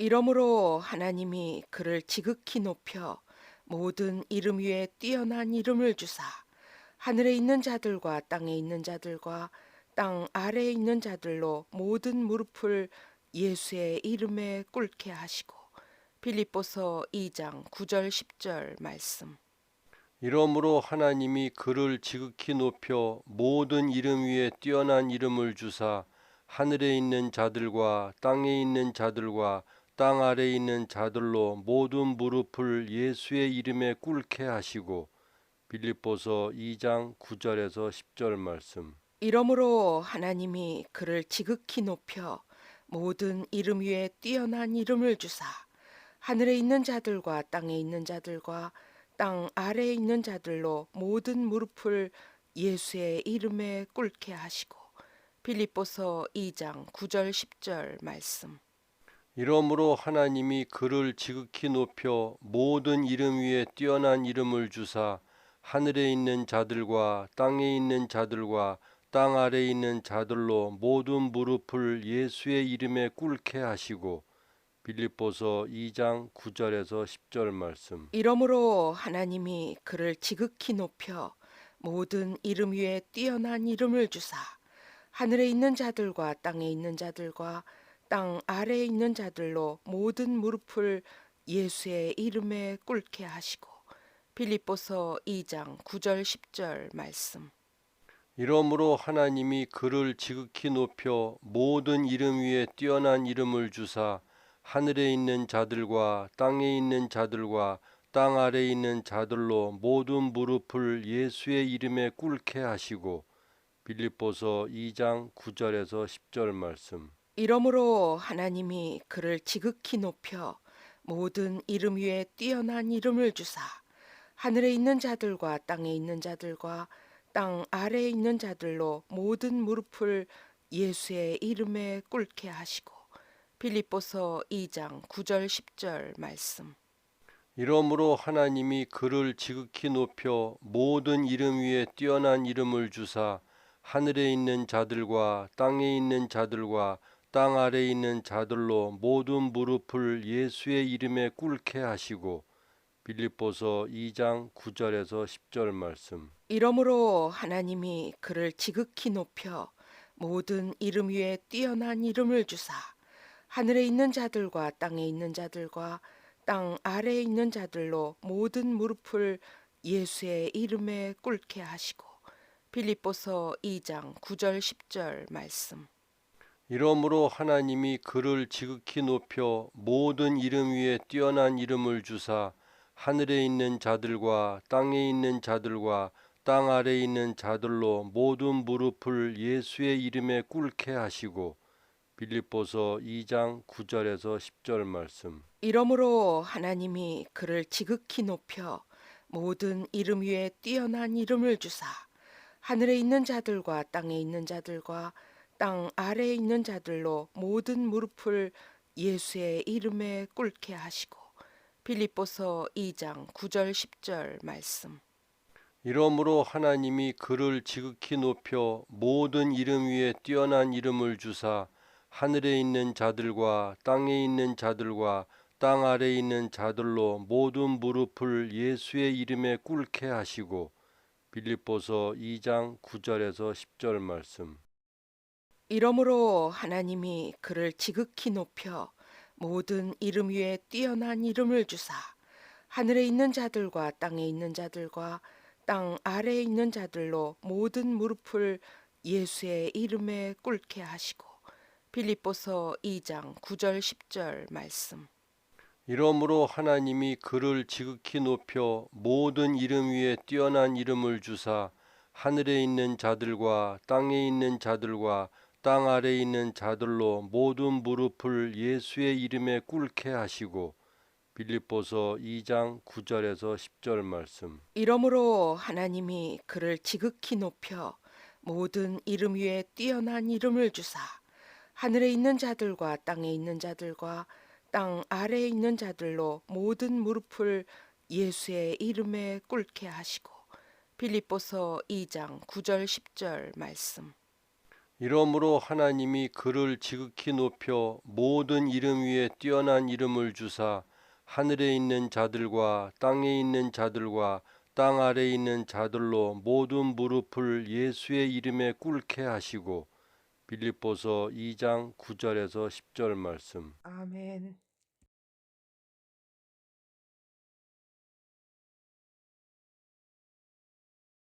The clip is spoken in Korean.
이러므로 하나님이 그를 지극히 높여 모든 이름 위에 뛰어난 이름을 주사 하늘에 있는 자들과 땅에 있는 자들과 땅 아래에 있는 자들로 모든 무릎을 예수의 이름에 꿇게 하시고. 빌립보서 2장 9절 10절 말씀. 이러므로 하나님이 그를 지극히 높여 모든 이름 위에 뛰어난 이름을 주사 하늘에 있는 자들과 땅에 있는 자들과 땅 아래에 있는 자들로 모든 무릎을 예수의 이름에 꿇게 하시고. 빌립보서 2장 9절에서 10절 말씀. 이러므로 하나님이 그를 지극히 높여 모든 이름 위에 뛰어난 이름을 주사 하늘에 있는 자들과 땅에 있는 자들과 땅 아래에 있는 자들로 모든 무릎을 예수의 이름에 꿇게 하시고. 빌립보서 2장 9절 10절 말씀. 이러므로 하나님이 그를 지극히 높여 모든 이름 위에 뛰어난 이름을 주사 하늘에 있는 자들과 땅에 있는 자들과 땅 아래에 있는 자들로 모든 무릎을 예수의 이름에 꿇게 하시고. 빌립보서 2장 9절에서 10절 말씀. 이러므로 하나님이 그를 지극히 높여 모든 이름 위에 뛰어난 이름을 주사 하늘에 있는 자들과 땅에 있는 자들과 땅 아래에 있는 자들로 모든 무릎을 예수의 이름에 꿇게 하시고. 빌립보서 2장 9절 10절 말씀. 이러므로 하나님이 그를 지극히 높여 모든 이름 위에 뛰어난 이름을 주사 하늘에 있는 자들과 땅에 있는 자들과 땅 아래에 있는 자들로 모든 무릎을 예수의 이름에 꿇게 하시고. 빌립보서 2장 9절에서 10절 말씀. 이러므로 하나님이 그를 지극히 높여 모든 이름 위에 뛰어난 이름을 주사 하늘에 있는 자들과 땅에 있는 자들과 땅 아래에 있는 자들로 모든 무릎을 예수의 이름에 꿇게 하시고. 빌립보서 2장 9절 10절 말씀. 이러므로 하나님이 그를 지극히 높여 모든 이름 위에 뛰어난 이름을 주사 하늘에 있는 자들과 땅에 있는 자들과 땅 아래에 있는 자들로 모든 무릎을 예수의 이름에 꿇게 하시고. 빌립보서 2장 9절에서 10절 말씀. 이러므로 하나님이 그를 지극히 높여 모든 이름 위에 뛰어난 이름을 주사 하늘에 있는 자들과 땅에 있는 자들과 땅 아래에 있는 자들로 모든 무릎을 예수의 이름에 꿇게 하시고. 빌립보서 2장 9절 10절 말씀. 이러므로 하나님이 그를 지극히 높여 모든 이름 위에 뛰어난 이름을 주사 하늘에 있는 자들과 땅에 있는 자들과 땅 아래에 있는 자들로 모든 무릎을 예수의 이름에 꿇게 하시고. 빌립보서 2장 9절에서 10절 말씀. 이러므로 하나님이 그를 지극히 높여 모든 이름 위에 뛰어난 이름을 주사 하늘에 있는 자들과 땅에 있는 자들과 땅 아래에 있는 자들로 모든 무릎을 예수의 이름에 꿇게 하시고. 빌립보서 2장 9절 10절 말씀. 이러므로 하나님이 그를 지극히 높여 모든 이름 위에 뛰어난 이름을 주사 하늘에 있는 자들과 땅에 있는 자들과 땅 아래에 있는 자들로 모든 무릎을 예수의 이름에 꿇게 하시고. 빌립보서 2장 9절에서 10절 말씀. 이러므로 하나님이 그를 지극히 높여 모든 이름 위에 뛰어난 이름을 주사 하늘에 있는 자들과 땅에 있는 자들과 땅 아래에 있는 자들로 모든 무릎을 예수의 이름에 꿇게 하시고. 빌립보서 2장 9절 10절 말씀. 이러므로 하나님이 그를 지극히 높여 모든 이름 위에 뛰어난 이름을 주사 하늘에 있는 자들과 땅에 있는 자들과 땅 아래에 있는 자들로 모든 무릎을 예수의 이름에 꿇게 하시고. 빌립보서 2장 9절에서 10절 말씀. 이러므로 하나님이 그를 지극히 높여 모든 이름 위에 뛰어난 이름을 주사 하늘에 있는 자들과 땅에 있는 자들과 땅 아래에 있는 자들로 모든 무릎을 예수의 이름에 꿇게 하시고. 빌립보서 2장 9절 10절 말씀. 이러므로 하나님이 그를 지극히 높여 모든 이름 위에 뛰어난 이름을 주사 하늘에 있는 자들과 땅에 있는 자들과 땅 아래에 있는 자들로 모든 무릎을 예수의 이름에 꿇게 하시고. 빌립보서 2장 9절에서 10절 말씀. 아멘.